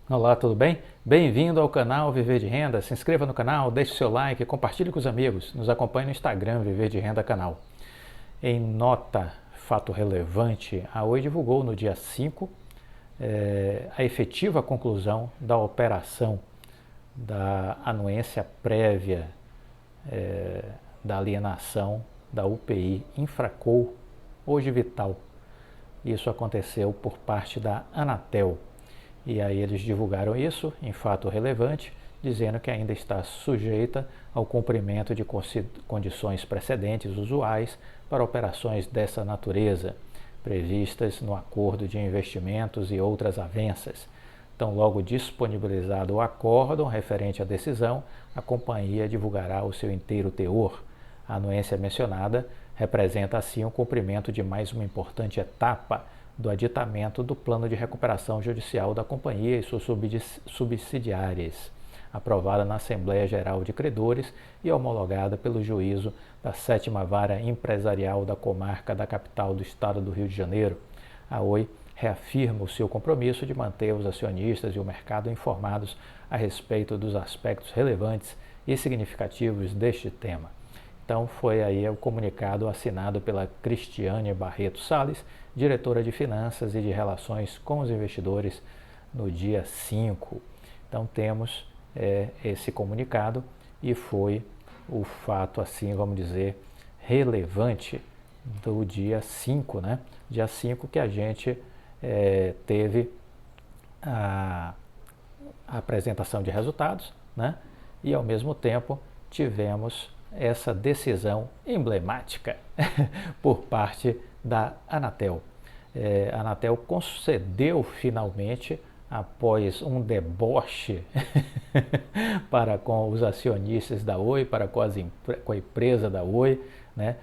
Olá, tudo bem? Bem-vindo ao canal Viver de Renda. Se inscreva no canal, deixe seu like, compartilhe com os amigos. Nos acompanhe no Instagram Viver de Renda Canal. Em nota, fato relevante, a Oi divulgou no dia 5 a efetiva conclusão da operação da anuência prévia da alienação da UPI Infracol Hoje Vital. Isso aconteceu por parte da Anatel. E aí eles divulgaram isso em fato relevante, dizendo que ainda está sujeita ao cumprimento de condições precedentes usuais para operações dessa natureza, previstas no acordo de investimentos e outras avanças. Então, logo disponibilizado o acórdão referente à decisão, a companhia divulgará o seu inteiro teor. A anuência mencionada representa, assim, o cumprimento de mais uma importante etapa do aditamento do plano de recuperação judicial da companhia e suas subsidiárias, aprovada na Assembleia Geral de Credores e homologada pelo juízo da 7ª Vara Empresarial da Comarca da Capital do Estado do Rio de Janeiro. A Oi reafirma o seu compromisso de manter os acionistas e o mercado informados a respeito dos aspectos relevantes e significativos deste tema. Então foi aí o comunicado assinado pela Cristiane Barreto Salles, diretora de Finanças e de Relações com os Investidores, no dia 5. Então temos esse comunicado e foi o fato, assim, vamos dizer, relevante do dia 5, né? Dia 5 que a gente teve a apresentação de resultados, né? E ao mesmo tempo tivemos essa decisão emblemática por parte da Anatel. A Anatel concedeu finalmente, após um deboche para com os acionistas da Oi, para com a empresa da Oi, né?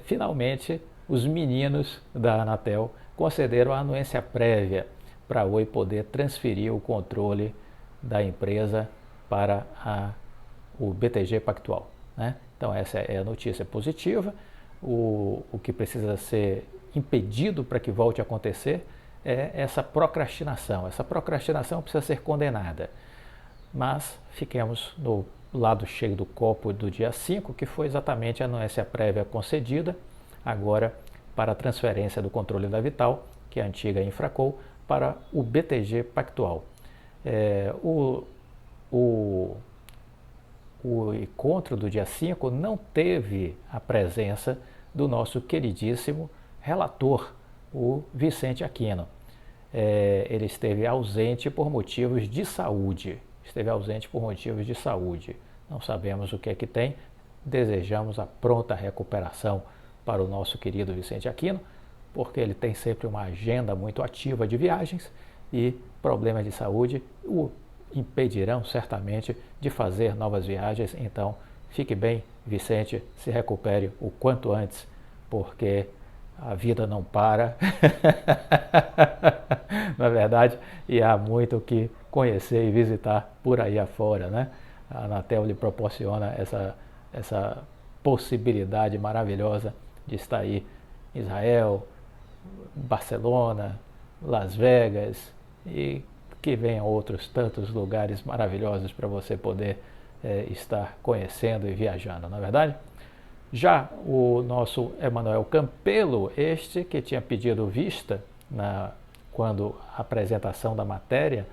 Finalmente os meninos da Anatel concederam a anuência prévia para a Oi poder transferir o controle da empresa para o BTG Pactual. Né? Então essa é a notícia positiva. O que precisa ser impedido para que volte a acontecer é essa procrastinação. Essa procrastinação precisa ser condenada. Mas fiquemos no lado cheio do copo do dia 5, que foi exatamente a anuência prévia concedida, agora para a transferência do controle da Vital, que é a antiga Infracol, para o BTG Pactual. O encontro do dia 5 não teve a presença do nosso queridíssimo relator, o Vicente Aquino. Ele esteve ausente por motivos de saúde. Não sabemos o que é que tem. Desejamos a pronta recuperação para o nosso querido Vicente Aquino, porque ele tem sempre uma agenda muito ativa de viagens e problemas de saúde o impedirão certamente de fazer novas viagens. Então, fique bem, Vicente, se recupere o quanto antes, porque a vida não para, na verdade, e há muito o que conhecer e visitar por aí afora, né? A Anatel lhe proporciona essa possibilidade maravilhosa de estar aí em Israel, Barcelona, Las Vegas e que venham outros tantos lugares maravilhosos para você poder estar conhecendo e viajando, não é verdade? Já o nosso Emanuel Campelo, este que tinha pedido vista quando a apresentação da matéria,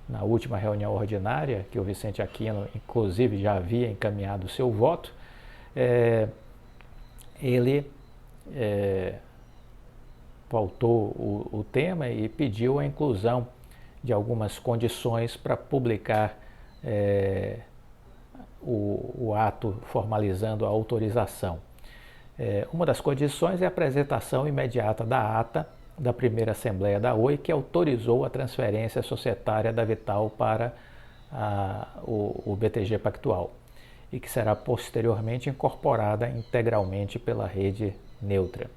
na última reunião ordinária, que o Vicente Aquino, inclusive, já havia encaminhado o seu voto, ele pautou o tema e pediu a inclusão de algumas condições para publicar o ato formalizando a autorização. Uma das condições é a apresentação imediata da ata da primeira Assembleia da Oi, que autorizou a transferência societária da Vital para o BTG Pactual e que será posteriormente incorporada integralmente pela rede neutra.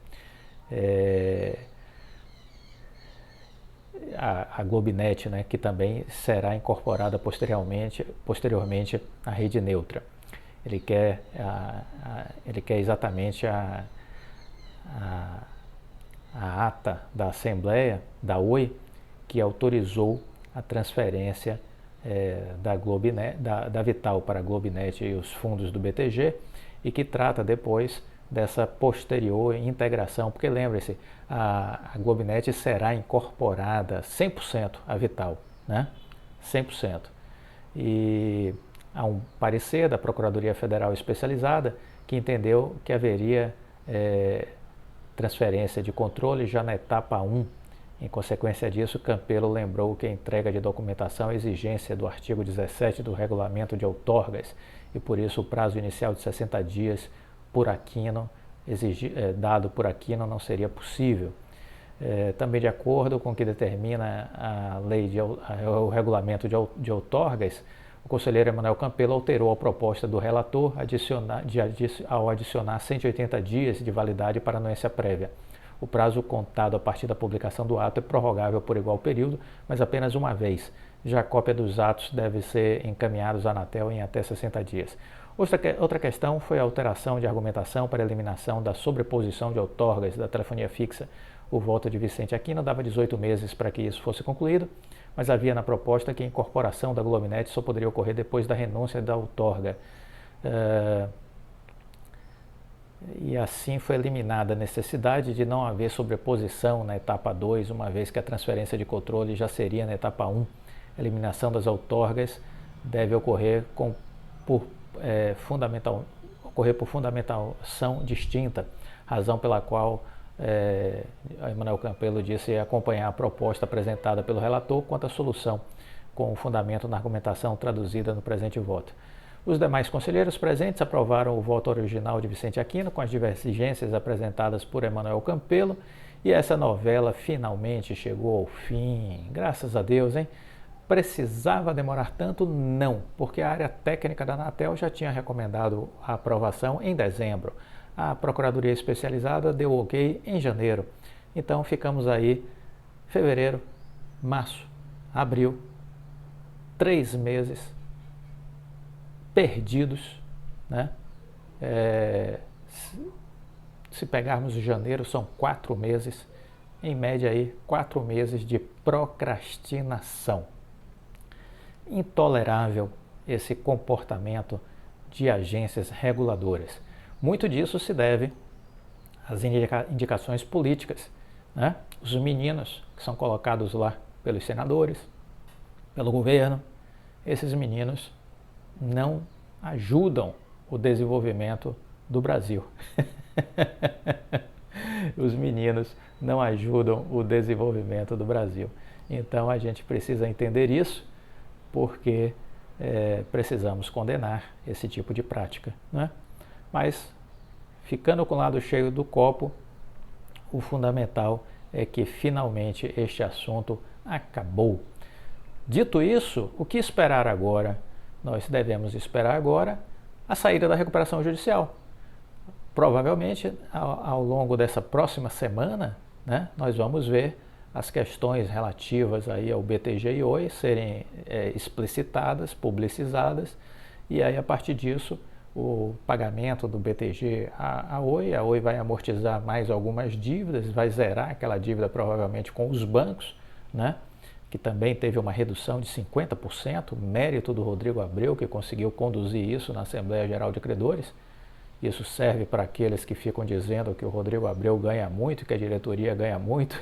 A Globinet, né, que também será incorporada posteriormente à rede neutra. Ele quer exatamente a ata da Assembleia da Oi, que autorizou a transferência da Globinet, da Vital para a Globinet e os fundos do BTG, e que trata depois dessa posterior integração, porque lembre-se, a Globinet será incorporada 100% à Vital, né? 100%. E há um parecer da Procuradoria Federal Especializada que entendeu que haveria transferência de controle já na etapa 1. Em consequência disso, Campelo lembrou que a entrega de documentação é exigência do artigo 17 do Regulamento de Outorgas e, por isso, o prazo inicial de 60 dias por Aquino, dado por Aquino, não seria possível. Também de acordo com o que determina a lei o regulamento de outorgas, o conselheiro Emanuel Campelo alterou a proposta do relator ao adicionar 180 dias de validade para anuência prévia. O prazo contado a partir da publicação do ato é prorrogável por igual período, mas apenas uma vez. Já a cópia dos atos deve ser encaminhados à Anatel em até 60 dias. Outra questão foi a alteração de argumentação para eliminação da sobreposição de outorgas da telefonia fixa. O voto de Vicente Aquino dava 18 meses para que isso fosse concluído, mas havia na proposta que a incorporação da Globinet só poderia ocorrer depois da renúncia da outorga. E assim foi eliminada a necessidade de não haver sobreposição na etapa 2, uma vez que a transferência de controle já seria na etapa 1. A eliminação das outorgas deve ocorrer por fundamentação distinta, razão pela qual Emanuel Campelo disse acompanhar a proposta apresentada pelo relator quanto à solução, com o fundamento na argumentação traduzida no presente voto. Os demais conselheiros presentes aprovaram o voto original de Vicente Aquino com as divergências apresentadas por Emanuel Campelo, e essa novela finalmente chegou ao fim. Graças a Deus, hein? Precisava demorar tanto? Não, porque a área técnica da Anatel já tinha recomendado a aprovação em dezembro. A Procuradoria Especializada deu ok em janeiro. Então ficamos aí fevereiro, março, abril, 3 meses perdidos, né? Se pegarmos janeiro, são 4 meses, em média aí 4 meses de procrastinação. Intolerável esse comportamento de agências reguladoras. Muito disso se deve às indicações políticas, né? Os meninos que são colocados lá pelos senadores, pelo governo, esses meninos não ajudam o desenvolvimento do Brasil. Os meninos não ajudam o desenvolvimento do Brasil. Então a gente precisa entender isso, porque precisamos condenar esse tipo de prática, né? Mas, ficando com o lado cheio do copo, o fundamental é que finalmente este assunto acabou. Dito isso, o que esperar agora? Nós devemos esperar agora a saída da recuperação judicial. Provavelmente, ao longo dessa próxima semana, né, nós vamos ver as questões relativas aí ao BTG e Oi serem explicitadas, publicizadas, e aí a partir disso o pagamento do BTG a Oi vai amortizar mais algumas dívidas, vai zerar aquela dívida provavelmente com os bancos, né? Que também teve uma redução de 50%, mérito do Rodrigo Abreu, que conseguiu conduzir isso na Assembleia Geral de Credores. Isso serve para aqueles que ficam dizendo que o Rodrigo Abreu ganha muito, que a diretoria ganha muito,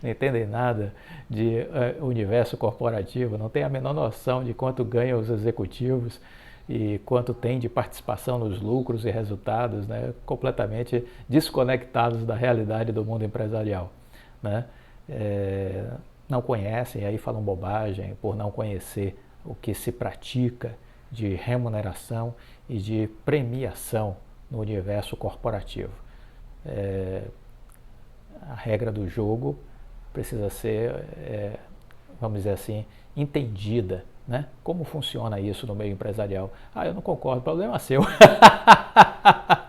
não entendem nada de universo corporativo, não tem a menor noção de quanto ganham os executivos e quanto tem de participação nos lucros e resultados, né, completamente desconectados da realidade do mundo empresarial, né? Não conhecem e aí falam bobagem por não conhecer o que se pratica de remuneração e de premiação no universo corporativo. A regra do jogo precisa ser, vamos dizer assim, entendida, né? Como funciona isso no meio empresarial? Eu não concordo, problema seu.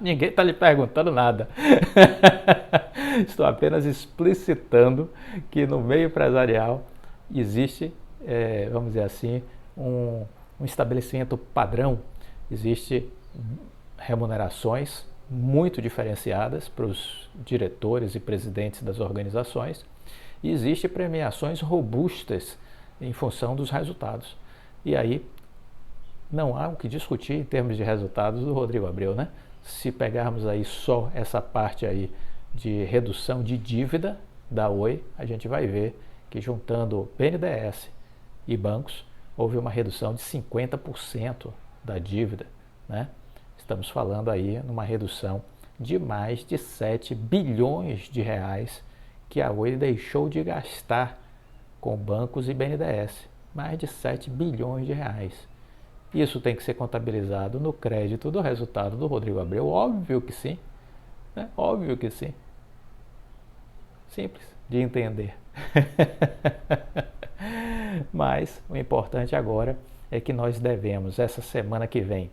Ninguém está lhe perguntando nada. Estou apenas explicitando que no meio empresarial existe, vamos dizer assim, um estabelecimento padrão. Existe remunerações muito diferenciadas para os diretores e presidentes das organizações e existe premiações robustas em função dos resultados. E aí não há o que discutir em termos de resultados do Rodrigo Abreu, né? Se pegarmos aí só essa parte aí de redução de dívida da Oi, a gente vai ver que juntando BNDES e bancos, houve uma redução de 50% da dívida, né? Estamos falando aí numa redução de mais de 7 bilhões de reais que a Oi deixou de gastar com bancos e BNDES. Mais de 7 bilhões de reais. Isso tem que ser contabilizado no crédito do resultado do Rodrigo Abreu? Óbvio que sim, né? Óbvio que sim. Simples de entender. Mas o importante agora é que nós devemos, essa semana que vem,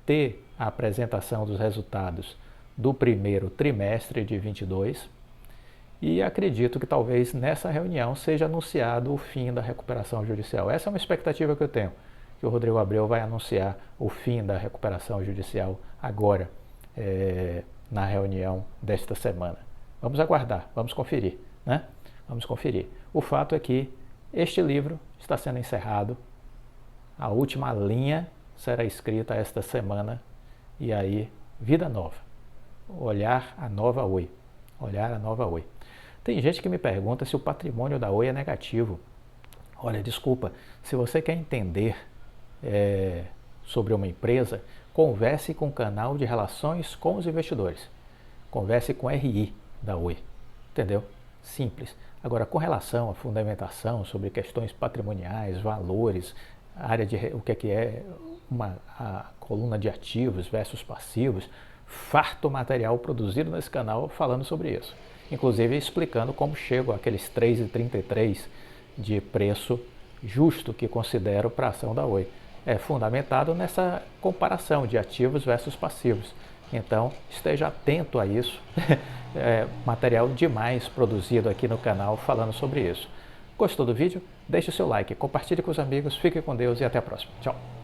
ter a apresentação dos resultados do primeiro trimestre de 22 e acredito que talvez nessa reunião seja anunciado o fim da recuperação judicial. Essa é uma expectativa que eu tenho, que o Rodrigo Abreu vai anunciar o fim da recuperação judicial agora, na reunião desta semana. Vamos aguardar, vamos conferir, né? Vamos conferir. O fato é que este livro está sendo encerrado, a última linha será escrita esta semana, e aí, vida nova. Olhar a nova Oi. Olhar a nova Oi. Tem gente que me pergunta se o patrimônio da Oi é negativo. Olha, desculpa, se você quer entender sobre uma empresa, converse com o canal de relações com os investidores. Converse com o RI da Oi. Entendeu? Simples. Agora, com relação à fundamentação sobre questões patrimoniais, valores, área de o que é a coluna de ativos versus passivos, farto material produzido nesse canal falando sobre isso. Inclusive explicando como chego àqueles 3,33 de preço justo que considero para a ação da Oi. É fundamentado nessa comparação de ativos versus passivos. Então, esteja atento a isso. Material demais produzido aqui no canal falando sobre isso. Gostou do vídeo? Deixe o seu like, compartilhe com os amigos, fique com Deus e até a próxima. Tchau!